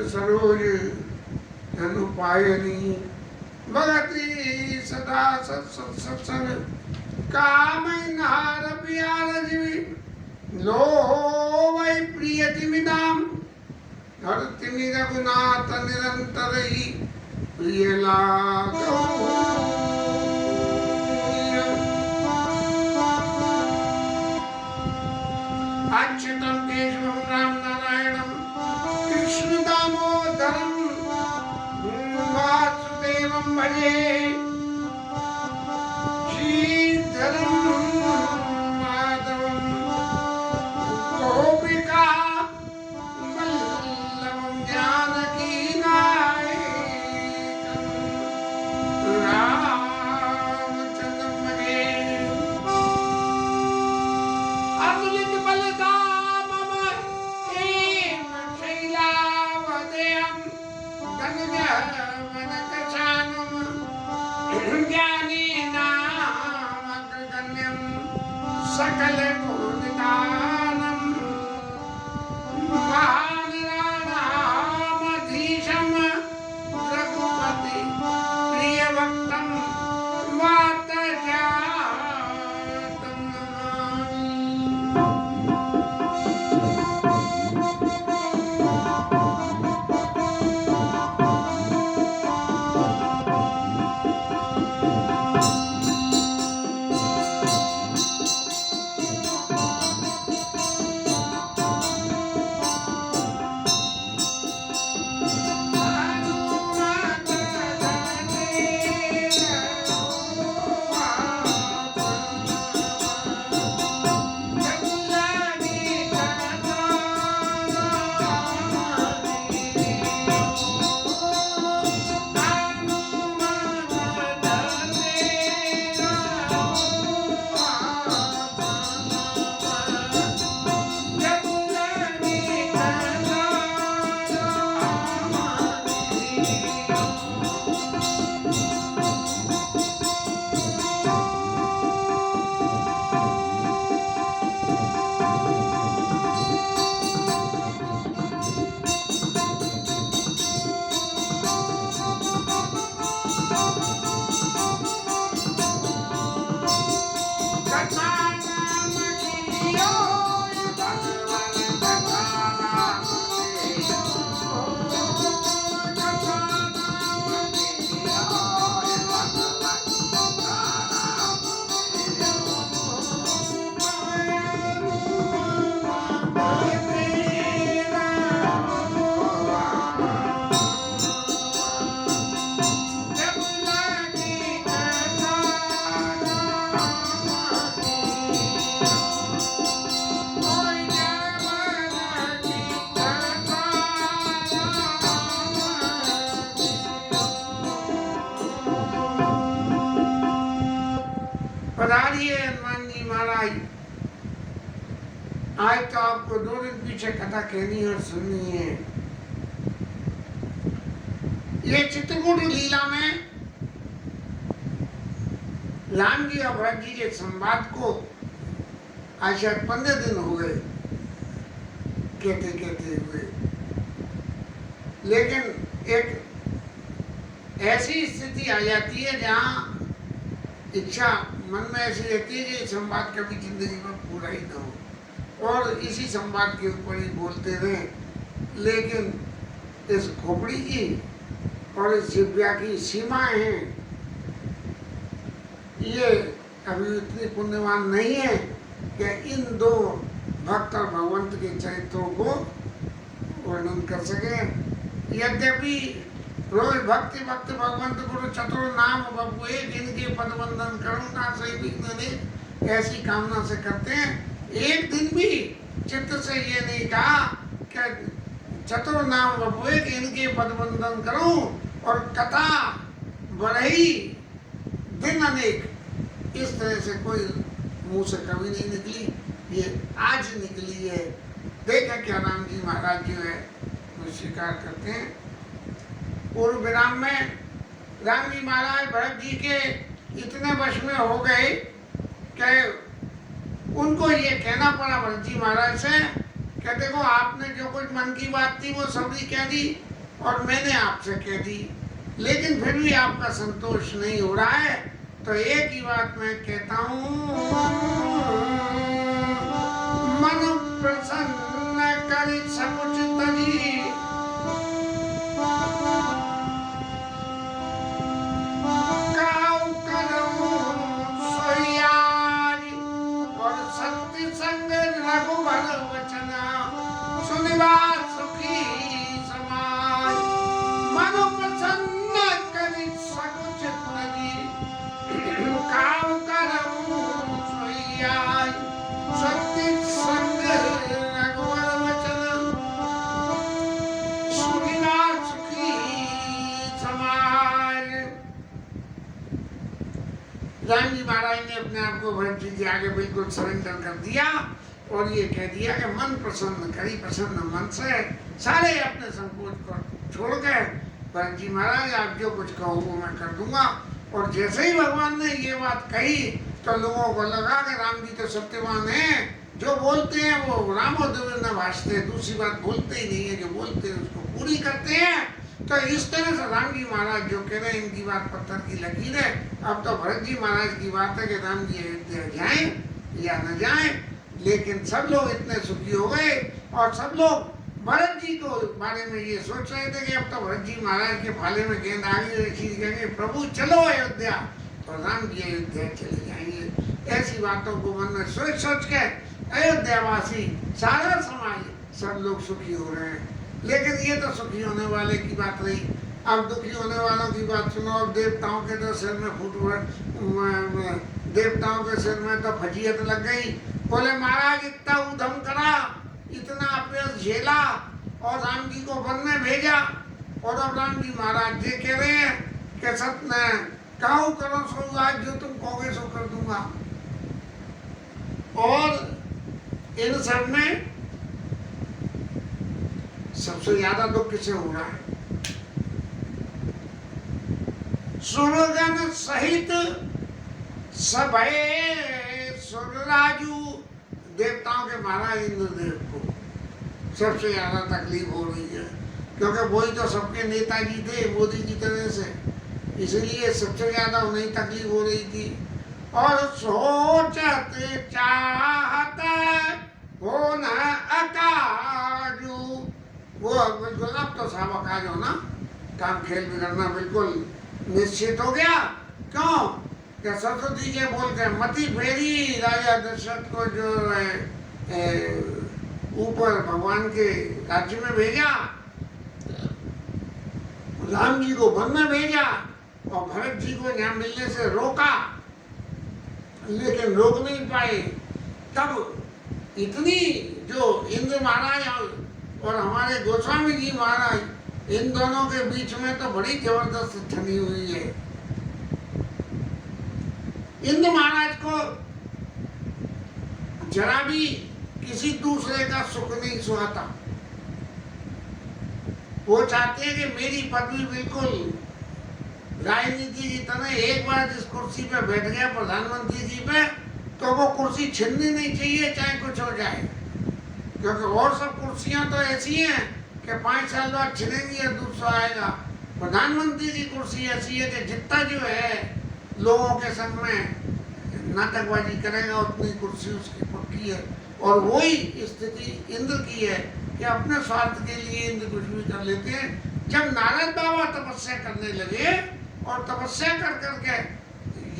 सरोज अनुपायनी भगति सदा सत्संग काम नार प्यार जीवी लो वै प्रियति विदाम धरति रघुनाथ निरंतर ही प्रिय लागो अच्युतम केशवम राम नारायणम कृष्ण दामोदरम वासुदेवम भजे श्रीधरम माधवम गोपिका वल्लभम जानकी नायकम रामचंद्रम भजे सकल गुण निधानम महानिराधामधीशम रघुपति प्रिय भक्तम मात जातम पधारिए हनुमान जी महाराज। आज तो आपको 2 दिन पीछे कथा कहनी और सुननी है। ये चित्रकूट लीला में राम जी और भरत जी के संवाद को आज शायद 15 दिन हो गए कहते कहते हुए, लेकिन एक ऐसी स्थिति आ जाती है जहाँ इच्छा मन में ऐसी रहती है कि संवाद कभी जिंदगी में पूरा ही ना हो और इसी संवाद के ऊपर ही बोलते रहे। लेकिन इस खोपड़ी की और इस जिह्वा की सीमाएं हैं, ये अभी इतनी पुण्यवान नहीं है कि इन 2 भक्त और भगवंत के चरित्रों को वर्णन कर सके। यद्यपि रोज भक्ति भक्त भगवंत गुरु चतुर नाम बबुए जिनके पद वंदन करूं ना सही विघ्न ने, ऐसी कामना से करते हैं। एक दिन भी चित्त से ये नहीं कहा कि चतुर नाम बबुए कि इनके पद वंदन करूं और कथा बढ़ई दिन अनेक, इस तरह से कोई मुंह से कभी नहीं निकली। ये आज निकली है। देखा क्या राम जी महाराज जो है वो स्वीकार करते हैं। पूर्व विराम में राम जी महाराज भरत जी के इतने वश में हो गए कि उनको ये कहना पड़ा भरत जी महाराज से कि देखो आपने जो कुछ मन की बात थी वो सभी कह दी और मैंने आपसे कह दी, लेकिन फिर भी आपका संतोष नहीं हो रहा है। तो एक ही बात मैं कहता हूँ, मन प्रसन्न कर सकुच तजी रघुवर वचन सुनिवा सुखी समाज। मन प्रसन्न करि सकुच तजी काम करऊं सोइयाई। सत्य संग रघुवर वचन सुनिवा सुखी समाज। राम जी महाराज ने अपने आप को भरत जी के आगे बिल्कुल सरेंडर कर दिया और ये कह दिया कि मन प्रसन्न करी, प्रसन्न मन से सारे अपने संकोच को छोड़ गए। भरत जी महाराज आप जो कुछ कहो वो मैं कर दूंगा। और जैसे ही भगवान ने ये बात कही तो लोगों को लगा कि राम जी तो सत्यवान है, जो बोलते हैं वो रामोदय न भाषते, दूसरी बात बोलते ही नहीं है, जो बोलते हैं उसको पूरी करते हैं। तो इस तरह से राम जी महाराज जो कह रहे हैं इनकी बात पत्थर की लकीर है। अब तो भरत जी महाराज की बात है कि राम जी अयोध्या जाएं या न जाएं, लेकिन सब लोग इतने सुखी हो गए और सब लोग भरत जी को बारे में ये सोच रहे थे कि अब तो भरत जी महाराज के भाले में गेंद आ गई, कहेंगे प्रभु चलो अयोध्या, और राम जी अयोध्या चले जाएंगे। ऐसी बातों को मन में सोच सोच के अयोध्यावासी सारा समाज सब लोग सुखी हो रहे हैं। लेकिन ये तो सुखी होने वाले की बात रही। अब दुखी होने वालों की बात सुनो। अब देवताओं के तो सिर में देवताओं के सिर में तो फजीयत लग गई। बोले महाराज इतना उधम करा, इतना अपयश झेला और राम जी को वन में भेजा, और अब राम जी महाराज जी कह रहे हैं कि सत्य काहू करो सो आज जो तुम कहोगे सो कर दूंगा। और इन सब में सबसे ज्यादा दुख किसे हो रहा है? सुरगण सहित सभय सुरराजू, देवताओं के महाराज इंद्रदेव को सबसे ज्यादा तकलीफ हो रही है, क्योंकि वही तो सबके नेताजी थे मोदी की तरह से, इसलिए सबसे ज्यादा उन्हें तकलीफ हो रही थी। और सोचते चाहते हो न अकाजू, वो बिल्कुल अब तो साहब अकाज हो ना, काम खेल बिगड़ना बिल्कुल निश्चित हो गया। क्यों? क्या सरस्वती जी बोल के मती फेरी राजा दशरथ को जो ऊपर भगवान के राज्य में भेजा, राम जी को वन में भेजा और भरत जी को यहाँ मिलने से रोका, लेकिन रोक नहीं पाए। तब इतनी जो इंद्र महाराज और हमारे गोस्वामी जी महाराज, इन दोनों के बीच में तो बड़ी जबरदस्त ठनी हुई है। इंद्र महाराज को जरा भी किसी दूसरे का सुख नहीं सुहाता। वो चाहते हैं कि मेरी पदवी बिल्कुल राजनीति की तरह, एक बार जिस कुर्सी पे बैठ गया प्रधानमंत्री जी पे, तो वो कुर्सी छीननी नहीं चाहिए चाहे कुछ हो जाए। क्योंकि और सब कुर्सियां तो ऐसी हैं कि 5 साल बाद छिनेंगी या दूसरा आएगा। प्रधानमंत्री की कुर्सी ऐसी है कि जितना जो है लोगों के संग में नाटकबाजी करेगा उतनी कुर्सी उसकी पक्की है। और वही स्थिति इंद्र की है कि अपने स्वार्थ के लिए इंद्र कुछ भी कर लेते हैं। जब नारद बाबा तपस्या करने लगे और तपस्या कर करके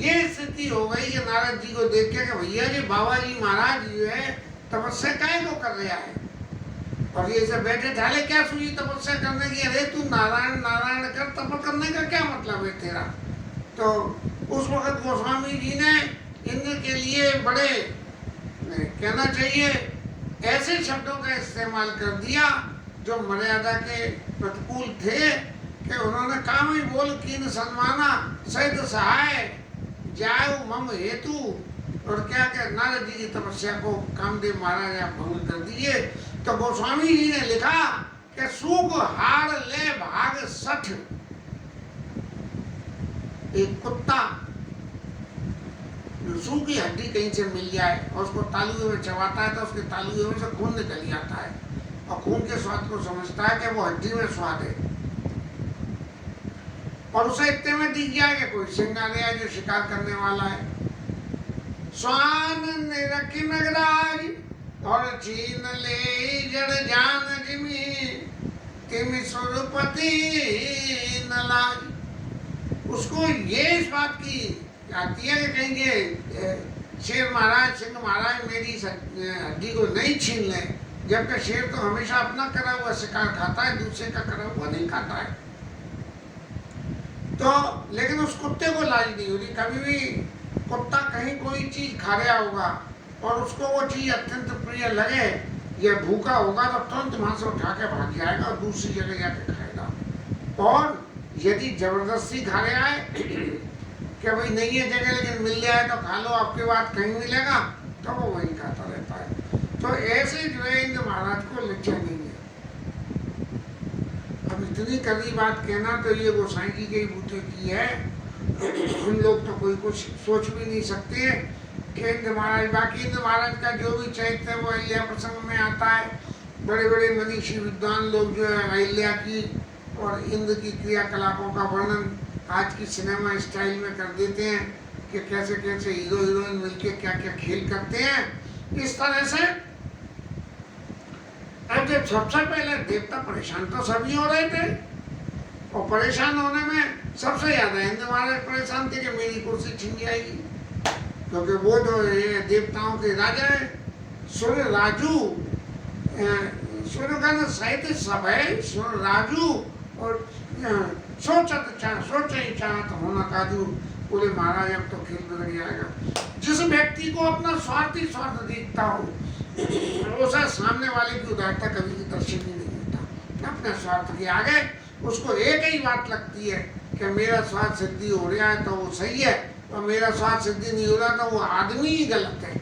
ये स्थिति हो गई कि नारद जी को देख के भैया जी बाबा जी महाराज जो है तपस्या काहे को कर रहा है, और ये सब बैठे ढाले क्या सुई तपस्या करने की, अरे तू नारायण नारायण कर, तप करने का क्या मतलब है तेरा। तो उस वक्त गोस्वामी जी ने इंद्र के लिए बड़े कहना चाहिए ऐसे शब्दों का इस्तेमाल कर दिया जो मर्यादा के प्रतिकूल थे, कि उन्होंने काम ही बोल कीन सन्माना सहित सहाय जाय मम हेतु। और क्या क्या नारद जी की तपस्या को कामदेव महाराज भंग कर दिए। तो गोस्वामी जी ने लिखा कि सुग हार ले भाग 60, एक कुत्ता सूह की हड्डी कहीं से मिल जाए और उसको तालुए में चबाता है तो उसके तालुए में से खून निकल जाता है, और खून के स्वाद को समझता है कि वो हड्डी में स्वाद है, और उसे इतने में दिख जाए कि कोई सिंह आ गया जो शिकार करने वाला है। स्वान निरखी नगराज और छीन ले जड़ जान जिमी, तिमि सुरपति न लाज। उसको ये इस बात की आती है कि कहेंगे शेर महाराज सिंह महाराज मेरी हड्डी को नहीं छीन ले, जबकि शेर तो हमेशा अपना करा हुआ शिकार खाता है, दूसरे का करा हुआ नहीं खाता है। तो लेकिन उस कुत्ते को लाज नहीं होती। कभी भी कुत्ता कहीं कोई चीज खा रहा होगा और उसको वो चीज अत्यंत प्रिय लगे, ये भूखा होगा तो तुरंत वहां से उठा के भाग जाएगा और दूसरी जगह जाके खाएगा। और यदि जबरदस्ती खा रहा है कि भाई नहीं है जगह लेकिन मिल जाए तो खा लो, आपके बाद कहीं मिलेगा, तो वो वहीं खाता रहता है। तो ऐसे जो है इंद्र महाराज को लज्जा नहीं है। अब इतनी कड़ी बात कहना तो ये गोसाई जी के बूते की है। हम लोग तो कोई कुछ सोच भी नहीं सकते कि इंद्र महाराज, बाकी इंद्र महाराज का जो भी चरित्र है वो अहिल्या प्रसंग में आता है। बड़े बड़े मनीषी विद्वान लोग जो है अहिल्या की और इंद्र की क्रियाकलापों का वर्णन आज की सिनेमा स्टाइल में कर देते हैं कि कैसे कैसे हीरो हीरोइन मिलके क्या क्या खेल करते हैं। इस तरह से अब जब सबसे पहले देवता परेशान तो सभी हो रहे थे, और परेशान होने में सबसे ज्यादा इंद्र महाराज परेशान थे कि मेरी कुर्सी छिन जाएगी, क्योंकि वो जो है देवताओं के राजा है, सूर्य राजू, सूर्य का ना साहित्य सब है, सूर्य राजू और सोच ही चाहत होना काजू। बोले महाराज अब तो खेल बदल जाएगा। जिस व्यक्ति को अपना स्वार्थी स्वार्थ दिखता हो उसे सामने वाले की उदारता कभी भी दर्शन ही नहीं होता। अपने स्वार्थ के आगे उसको एक ही बात लगती है कि मेरा स्वार्थ सिद्धि हो रहा है तो वो सही है, और मेरा स्वार्थ सिद्धि नहीं हो रहा तो वो आदमी ही गलत है।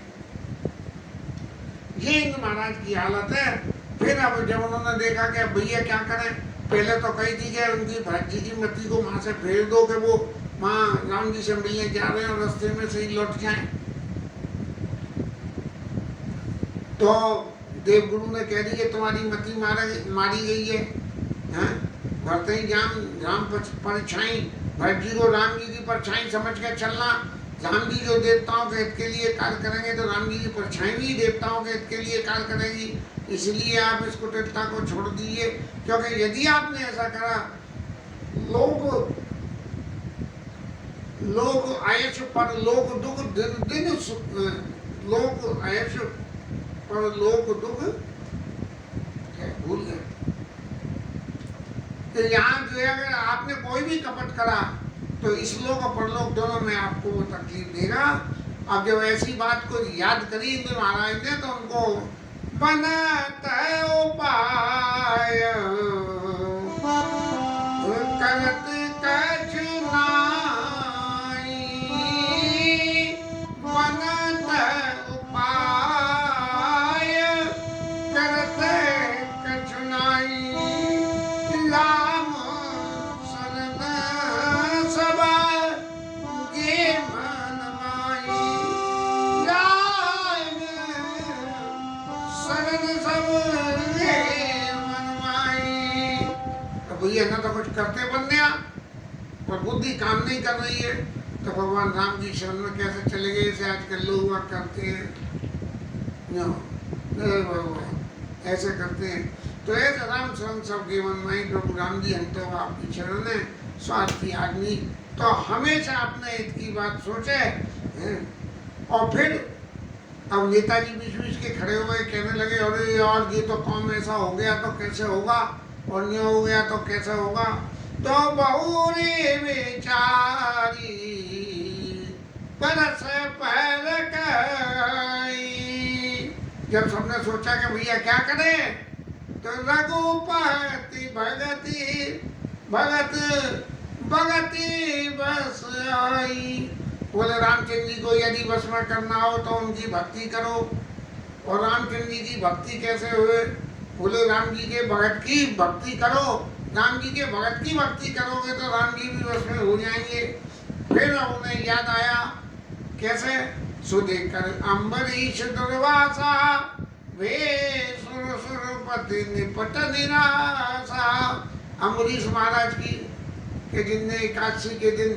ये इंद्र महाराज की हालत है। फिर अब जब उन्होंने देखा कि भैया क्या करें, पहले तो कही थी कि उनकी भरत जी की मति को वहां से फेर दो कि वो वहां राम जी से मिलने जा रहे हैं और रास्ते में से ही लौट जाएं। तो देवगुरु ने कह दी कि तुम्हारी मति मारी गई है, भरत ही राम परछाई, भरत जी को राम जी की परछाई समझ के चलना। राम जी जो देवताओं के हित के लिए कार्य करेंगे तो राम जी की परछाई भी देवताओं के हित के लिए कार्य करेगी, इसलिए आप इस कुटिलता को छोड़ दीजिए। क्योंकि यदि आपने ऐसा करा, लोग आयश पर लोक दुख दिन दिन लोग आयश पर लोक दुख भूल गए। तो यहाँ जो है अगर आपने कोई भी कपट करा तो इस लोक और परलोक दोनों में आपको वो तकलीफ देगा। अब जब ऐसी बात को याद करी इंद्र महाराज ने तो उनको बनता उपाय करत कछुनाई, बनता उपाय करत कछुनाई, राम शरण सब गे मन माई, राम शरण सब गे मन माई। तो भैया ना तो कुछ करते बनने पर बुद्धि काम नहीं कर रही है, तो भगवान राम जी शरण में कैसे चले गए, इसे आजकल लोग वहाँ करते हैं, भगवान ऐसे करते हैं। तो ऐसे राम शरण सब गे मन माई, प्रभु राम जी हम तो आपकी शरण है, स्वार्थी आदमी तो हमेशा अपने हित की बात सोचे। और फिर अब नेताजी बीच बीच के खड़े हो गए, कहने लगे अरे यार ये तो काम ऐसा हो गया तो कैसे होगा, और नहीं हो गया तो कैसे होगा। तो बहुरी बेचारी परस पर कई, जब सबने सोचा कि भैया क्या करें, तो रघुपति भगति बस आई। बोले रामचंद्र जी को यदि बस में करना हो तो उनकी भक्ति करो। और रामचंद्र जी की भक्ति कैसे हुए, बोले राम जी के भगत की भक्ति करो। राम जी के भगत की भक्ति करोगे तो राम जी भी बस में हो जाएंगे। फिर उन्हें याद आया कैसे, सुदेकर अम्बरीश दुर्वासा वे सुरपति निपट निराशा। अम्बरीश महाराज की कि जिनने एकादशी के दिन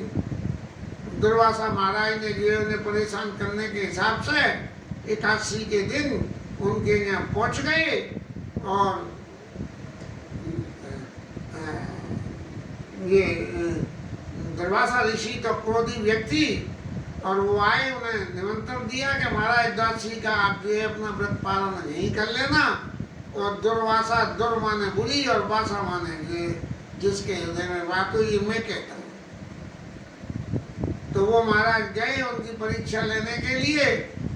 दुर्वासा महाराज ने जो उन्हें परेशान करने के हिसाब से एकादशी के दिन उनके यहाँ पहुंच गए। और ये दुर्वासा ऋषि तो क्रोधी व्यक्ति, और वो आए, उन्हें निमंत्रण दिया कि महाराज द्वादशी का आप जो है अपना व्रत पालन नहीं कर लेना। और दुर्वासा दुर माने बुरी और वासा माने जिसके हृदय में बात हुई मैं कहता हूँ। तो वो महाराज गए उनकी परीक्षा लेने के लिए,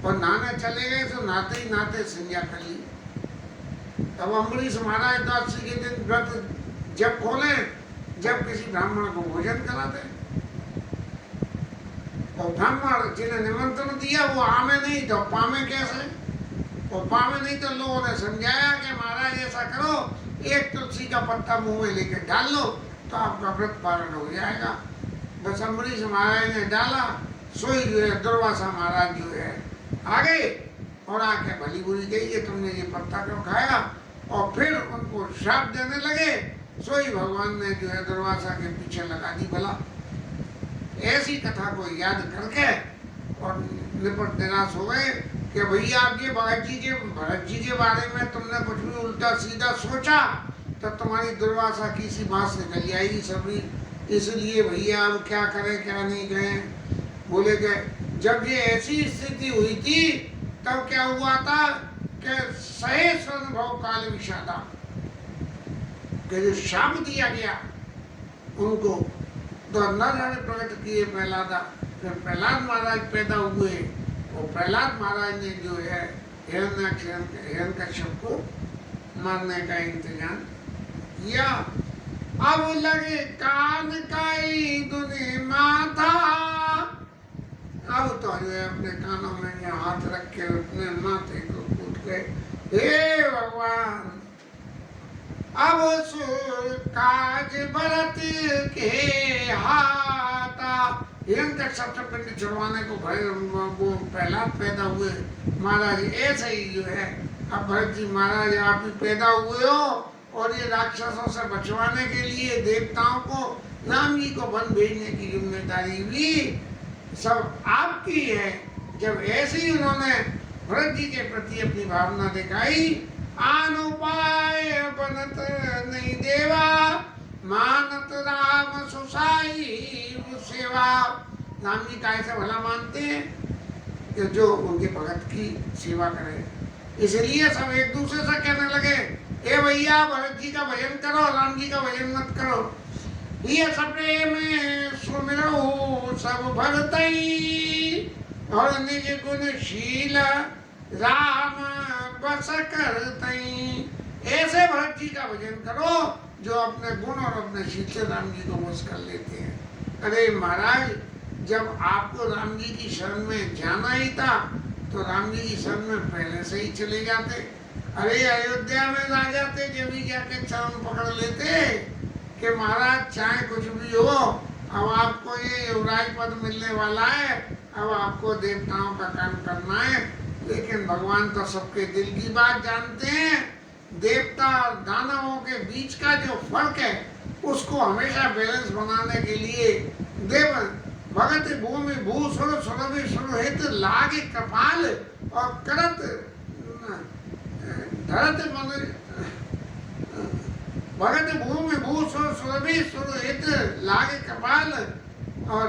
और नहाने चले गए तो नहाते ही नहाते संज्ञा कर ली। तब अम्बरीश महाराज द्वादशी के दिन व्रत जब खोले, जब किसी ब्राह्मण को भोजन कराते, और ब्राह्मण जिन्हें निमंत्रण दिया वो आमे नहीं तो पामे कैसे, और पामे नहीं तो लोगों ने समझाया कि महाराज ऐसा करो, एक तुलसी का पत्ता मुंह में लेकर डाल लो तो आपका व्रत पालन हो जाएगा। बस अम्बरीश महाराज ने डाला, सोई जो है दुर्वासा महाराज जो है आ गए और आके भली बुरी कही कि तुमने ये पत्ता क्यों खाया, और फिर उनको श्राप देने लगे। सोई भगवान ने जो है दुर्वासा के पीछे लगा दी भला। ऐसी कथा को याद करके और निपट निराश हो गए कि भैया आपके भरत जी के बारे में तुमने कुछ भी उल्टा सीधा सोचा तो तुम्हारी दुर्वासा की सी बात निकल जाएगी सभी, इसलिए भैया अब क्या करें क्या नहीं करें। बोले कि जब ये ऐसी स्थिति हुई थी तब क्या हुआ था कि सहेस अनुभव काल विषादा, कि जो शाप दिया गया उनको तो नर प्रकट किए प्रहलादा। फिर प्रहलाद महाराज पैदा हुए और प्रहलाद महाराज ने जो है हिरण्यकश्यप को मारने का इंतजाम किया। अब लगे कान काई दुने माथा, अब तो जो है अपने कानों में हाथ रख के अपने माथे को कूट गए, हे भगवान अब सुर काज भरत के हाथा। हिरण्यकश्यप से पिंड छुड़वाने को वो प्रहलाद पैदा हुए। महाराज ऐसे ही जो है अब भरत जी महाराज आप भी पैदा हुए हो और ये राक्षसों से बचवाने के लिए देवताओं को राम जी को वन भेजने की जिम्मेदारी भी सब आपकी है। जब ऐसे ही उन्होंने भरत जी के प्रति अपनी भावना दिखाई, आन उपाय बनत नहीं देवा, मानत राम सुसाई सेवा। राम जी का ऐसा भला मानते हैं कि जो उनके भगत की सेवा करे, इसलिए सब एक दूसरे से कहने लगे, ए भैया भरत जी का भजन करो, राम जी का भजन मत करो। ये सपने में सुमिरो सब भरतई, और निज गुणशील राम बस करतई। ऐसे भरत जी का भजन करो जो अपने गुण और अपने शील से राम जी को बस कर लेते हैं। अरे महाराज जब आपको राम जी की शरण में जाना ही था तो राम जी की शरण में पहले से ही चले जाते। अरे अयोध्या में आ जाते, जब भी जाके चरण पकड़ लेते कि महाराज चाहे कुछ भी हो, अब आपको ये युवराज पद मिलने वाला है, अब आपको देवताओं का काम करना है। लेकिन भगवान तो सबके दिल की बात जानते हैं। देवता और दानवों के बीच का जो फर्क है उसको हमेशा बैलेंस बनाने के लिए देव भगत भूमि भूसुर सुरभि सुरहित लागे कपाल और करत धरत मनुष्य भगत भूमि भूसुर सुरभि सुरहित लागे कपाल। और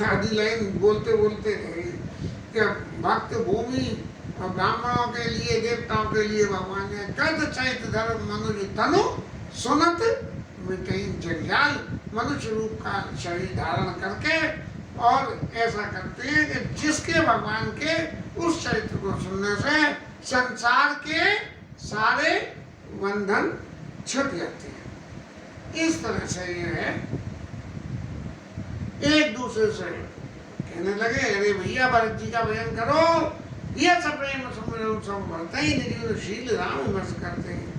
आदि लाइन बोलते बोलते कि भक्त भूमि और ब्राह्मणों के लिए देवताओं के लिए भगवान ने कद चैत धर्म मनुष्य तनु सुनत मिटई जगजाल, मनुष्य रूप का शरीर धारण करके और ऐसा करते हैं कि जिसके भगवान के उस चरित्र को सुनने से संसार के सारे बंधन छूट जाते हैं। इस तरह से ये है एक दूसरे से कहने लगे, अरे भैया भरत जी का भजन करो, यह सब प्रेम सुमिरन सब भरते ही निज शील राम बस करते हैं।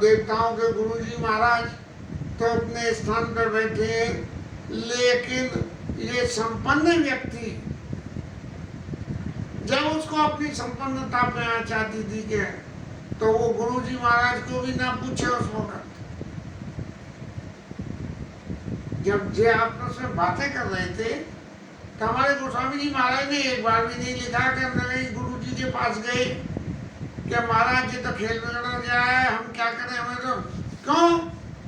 देवताओं के गुरु जी महाराज तो अपने स्थान पर बैठे, लेकिन ये संपन्न व्यक्ति जब उसको अपनी संपन्नता पे चाहती थी कि तो वो गुरुजी महाराज को भी ना पूछे उस वक्त। जब जे आपस में बातें कर रहे थे तो हमारे गोस्वामी जी महाराज ने एक बार भी नहीं लिखा कि नहीं गुरु जी के पास गए कि महाराज जी तो खेल बिगड़ने गया है, हम क्या करें, हमें तो क्यों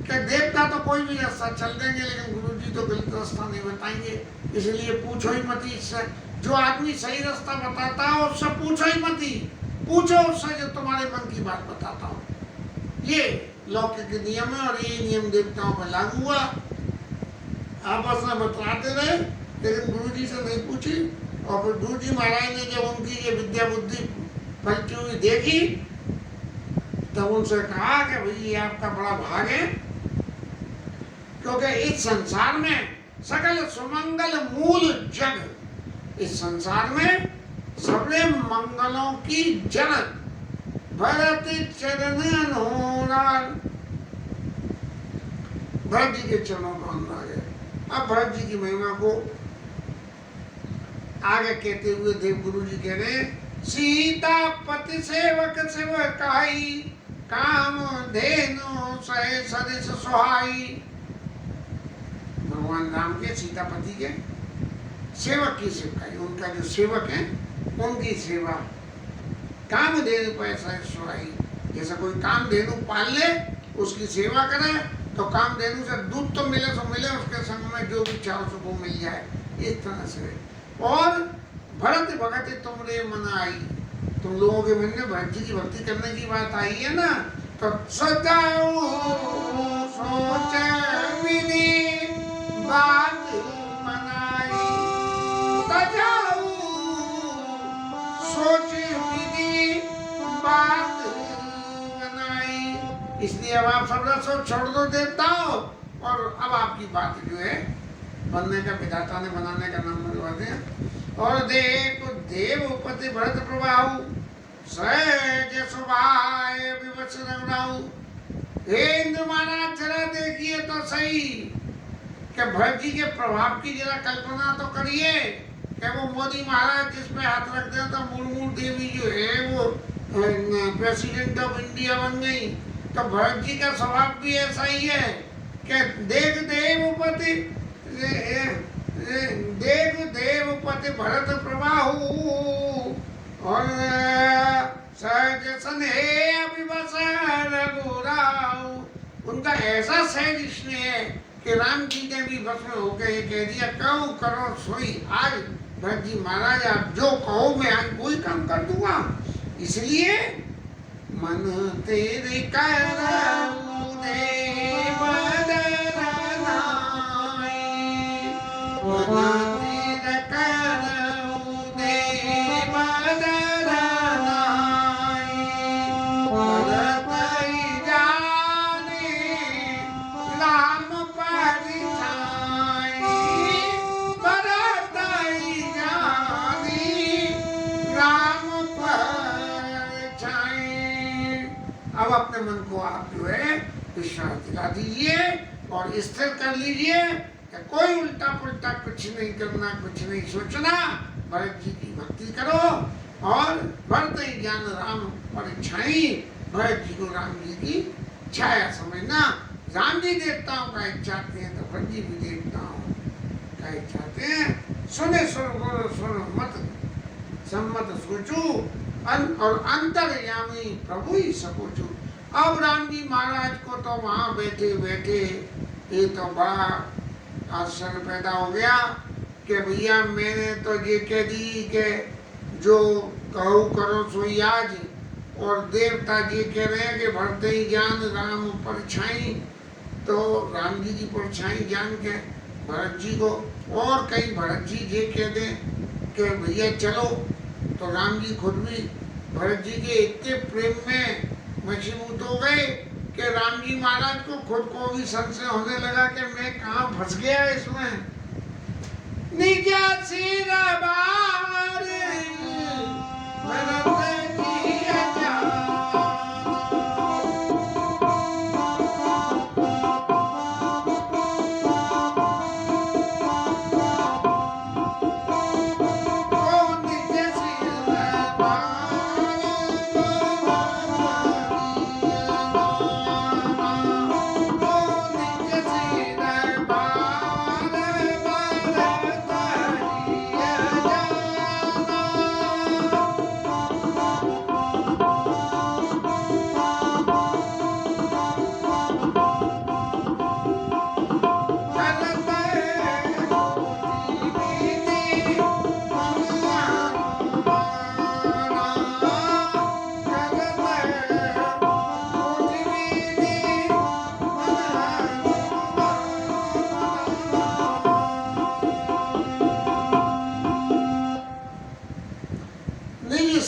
कि देवता तो कोई भी रास्ता चल देंगे लेकिन गुरु जी तो गलत रास्ता नहीं बताएंगे, इसलिए पूछो ही मत इससे। जो आदमी सही रास्ता बताता है उससे पूछो ही मत, पूछो उससे जो तुम्हारे मन की बात बताता हो। ये लौकिक नियम है और ये नियम देवताओं पर लागू हुआ। आपस में बतलाते रहे लेकिन गुरु जी से नहीं पूछी। और फिर गुरु जी महाराज ने जब उनकी ये विद्या बुद्धि फलती हुई देखी तब उनसे कहा कि भाई ये आपका बड़ा भाग है, क्योंकि इस संसार में सकल सुमंगल मूल जग, इस संसार में सबरे मंगलों की जड़ भरत चरण अनुराग। भरत जी के चरणों का अनुराग है। अब भरत जी की महिमा को आगे कहते हुए देवगुरु जी कह रहे सीता पति सेवक सेवकाई काम धेनु सहे सरिस सुहाई। भगवान राम के सीतापति के सेवक की सेवकाई, उनका जो सेवक है उनकी सेवा। काम धेनु पैसा सुहाई, जैसा कोई काम धेनु पाल ले उसकी सेवा करे तो काम धेनु से दूध तो मिले तो मिले, उसके संग में जो भी चाहो सो वो मिल जाए, इस तरह से। और भरत भगत तुमरे मन आई, तुम लोगों के मन में भरत जी की भक्ति करने की बात आई है ना, तो सजाओ सोच विधि बात बनाई, सजाओ सोच विधि बात बनाई। इसलिए अब आप सब रसो छोड़ दो देवताओं, और अब आपकी बात जो है बनने का विधाता ने बनाने का नाम लगवाते हैं। और देखो देवपति भरत प्रभाव सहज सुभाय विवश रघुराऊ। हे इंद्र महाराज जरा देखिए तो सही कि भरत जी के प्रभाव की जरा कल्पना तो करिए कि वो मोदी महाराज जिस पे हाथ रख दे तो मुर्मू देवी जो है वो प्रेसिडेंट ऑफ इंडिया बन गई। तो भरत जी का स्वभाव भी ऐसा ही है कि देख देवपति देव देवपति भरत प्रभाहु और सहज स्नेह अभिवस रघुराऊ। उनका ऐसा सहज स्नेह है कि राम जी ने भी बस में होकर ये कह दिया कहो करो सोई। आज भरत जी महाराज आप जो कहो मैं आज कोई काम कर दूंगा। इसलिए मन तेरे करऊ देव अब अपने मन को आप जो है विश्वास दिला दीजिए और स्थिर कर लीजिए कि कोई उल्टा पुल्टा कुछ नहीं करना, कुछ नहीं सोचना। भरत जी की भक्ति करो और भरत ही ज्ञान राम पर छाई। भरत जी को राम जी की छाया समझना। राम जी देवताओं का एक चाहते हैं तो भरत जी भी देवताओं का एक चाहते हैं। सुने सुर गुरु सुर मत सम्मत सोचू और अंतर्यामी प्रभु ही सकोचू। अब राम जी महाराज को तो वहाँ बैठे बैठे ये तो बड़ा आश्चर्य पैदा हो गया कि भैया मैंने तो ये कह दी कि जो कहो करो सोई आज, और देवता जी कह रहे हैं कि भरते ही ज्ञान राम पर छाई। तो राम जी की परछाई ज्ञान के भरत जी को, और कहीं भरत जी ये कह दें कि भैया चलो, तो राम जी खुद भी भरत जी के इतने प्रेम में मशीभूत हो गए कि राम जी महाराज को खुद को भी संशय होने लगा कि मैं कहाँ फंस गया इसमें। निजा सिरा बार भरत जी अजान। ओ निजा सिरा बार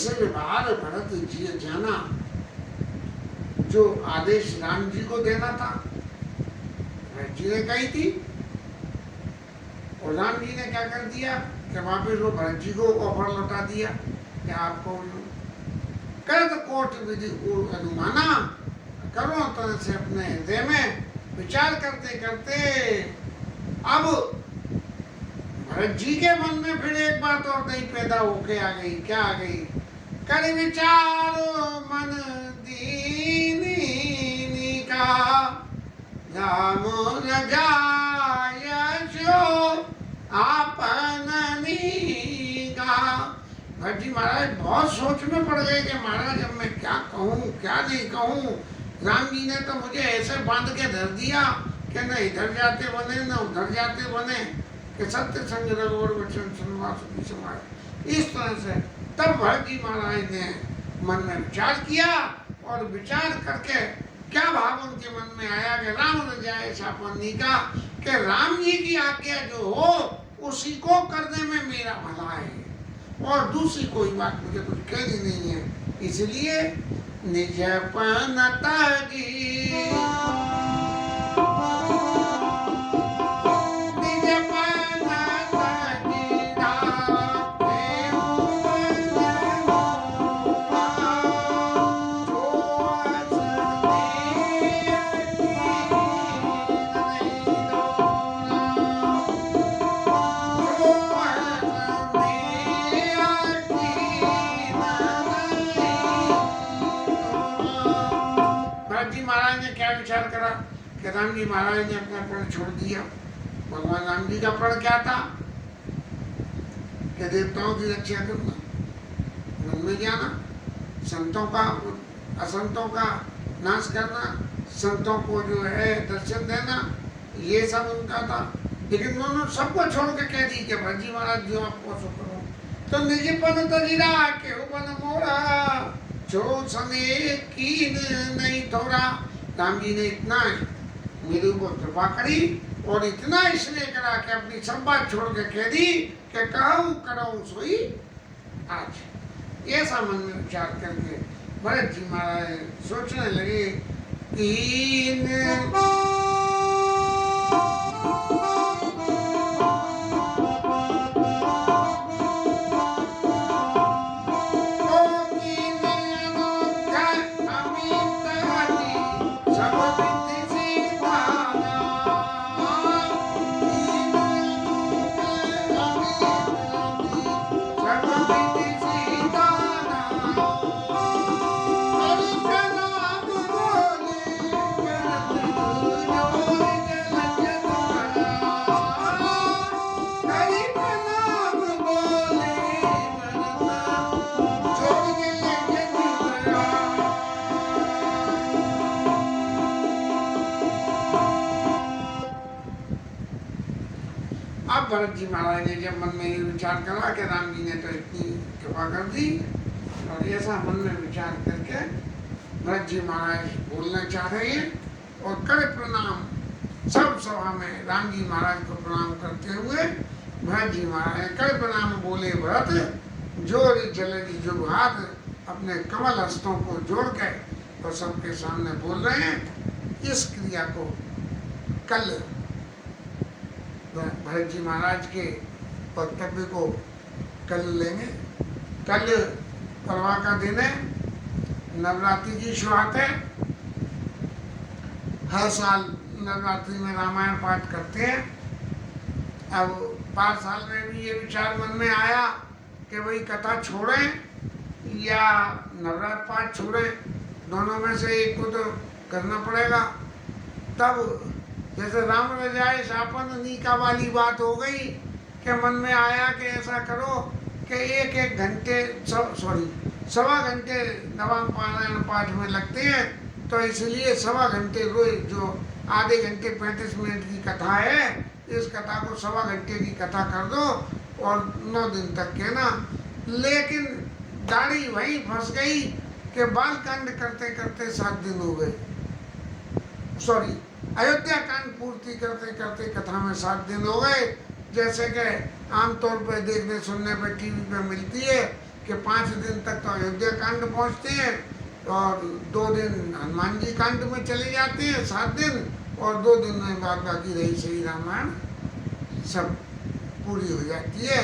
ऐसे व्यवहार भरत जी जाना जो आदेश राम जी को देना था, भरत जी ने कही थी, और राम जी ने क्या कर दिया कि वापिस वो भरत जी को ऑफर लौटा दिया कि आपको कर तो कोर्ट विधि अनुमाना करो तरह से अपने हृदय में विचार करते करते अब भरत जी के मन में फिर एक बात और नई पैदा होके आ गई। क्या आ गई? कर विचारो मन दीनी का राम रजाय जो आपन नीगा। भरत जी महाराज बहुत सोच में पड़ गए कि महाराज अब मैं क्या कहूँ क्या नहीं कहूँ। राम जी ने तो मुझे ऐसे बांध के धर दिया कि न इधर जाते बने न उधर जाते बने कि सत्य संग रघुवर वचन सुनवा सुखी समाज। इस तरह से तब भरत जी महाराज ने मन में विचार किया और विचार करके क्या भाव उनके मन में आया कि राम रजाए सापन्नी का, कि राम जी की आज्ञा जो हो उसी को करने में मेरा भला है और दूसरी कोई बात मुझे कुछ कहनी नहीं है। इसलिए निज पनता जी कि राम जी महाराज ने अपना प्रण छोड़ दिया। भगवान राम जी का प्रण क्या था कि देवताओं की रक्षा करना, मन में जाना, संतों का असंतों का नाश करना, संतों को जो है दर्शन देना, ये सब उनका था। लेकिन उन्होंने सबको छोड़ के कह दी कि भरत जी महाराज जो आपको सो करो। तो निज पन तजीरा के बन मोरा जो सने की नहीं थोड़ा। राम जी ने इतना मेरे ऊपर कृपा करी और इतना इसने करा कि अपनी सब बात छोड़ के कह दी कि कहूँ कराऊँ सोई आज। ऐसा मन में विचार करके भरत जी महाराज सोचने लगे तीन भरत जी महाराज ने जब मन में ये विचार करा कि राम जी ने तो इतनी कृपा कर दी, और ऐसा मन में विचार करके भरत जी महाराज बोलना चाह रहे हैं और करे प्रणाम सब सभा में राम जी महाराज को प्रणाम करते हुए भरत जी महाराज करे प्रणाम बोले भरत जोर जलरी जो हाथ अपने कमल हस्तों को जोड़ के और सबके सामने बोल रहे हैं। इस क्रिया को कल भरत जी महाराज के वक्तव्य को कल लेंगे। कल परवा का दिन है, नवरात्रि की शुरुआत है। हर साल नवरात्रि में रामायण पाठ करते हैं। अब 5 साल में भी ये विचार मन में आया कि भाई कथा छोड़ें या नवरात्र पाठ छोड़ें, दोनों में से एक को तो करना पड़ेगा। तब जैसे राम रजाए सापन नीका वाली बात हो गई कि मन में आया कि ऐसा करो कि एक घंटे सवा घंटे नवाम पारायण पाठ में लगते हैं, तो इसलिए सवा घंटे रोज जो आधे घंटे 35 मिनट की कथा है, इस कथा को सवा घंटे की कथा कर दो और 9 दिन तक कहना। लेकिन दाढ़ी वहीं फंस गई कि बाल कांड करते करते 7 दिन हो गए। अयोध्या कांड पूर्ति करते करते कथा में 7 दिन हो गए। जैसे कि आमतौर पर देखने सुनने पर टीवी पे मिलती है कि 5 दिन तक तो अयोध्या कांड पहुंचते हैं और 2 दिन हनुमान जी कांड में चले जाते हैं, 7 दिन, और 2 दिन में बाद बाकी रही सही रामायण सब पूरी हो जाती है।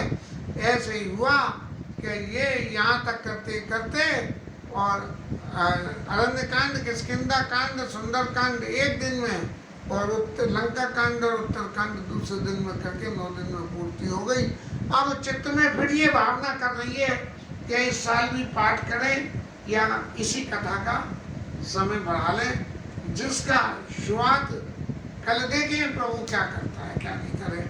ऐसे ही हुआ कि ये यहाँ तक करते करते और अरण्य कांड, किष्किंधा कांड, सुंदर कांड 1 दिन में, और उत्तर लंका कांड और उत्तर कांड दूसरे दिन में करके 9 दिन में पूर्ति हो गई। अब चित्त में फिर ये भावना कर रही है कि इस साल भी पाठ करें या इसी कथा का समय बढ़ा लें, जिसका शुरुआत कल देखें प्रभु क्या करता है क्या नहीं करे।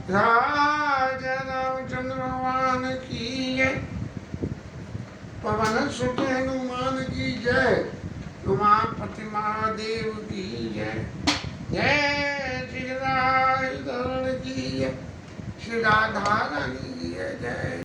राजा रामचंद्र भगवान की जय, पवन सुत हनुमान की जय, उमापति महादेव की जय, जय श्री राधरण की जय, श्री राधा रानी की जय।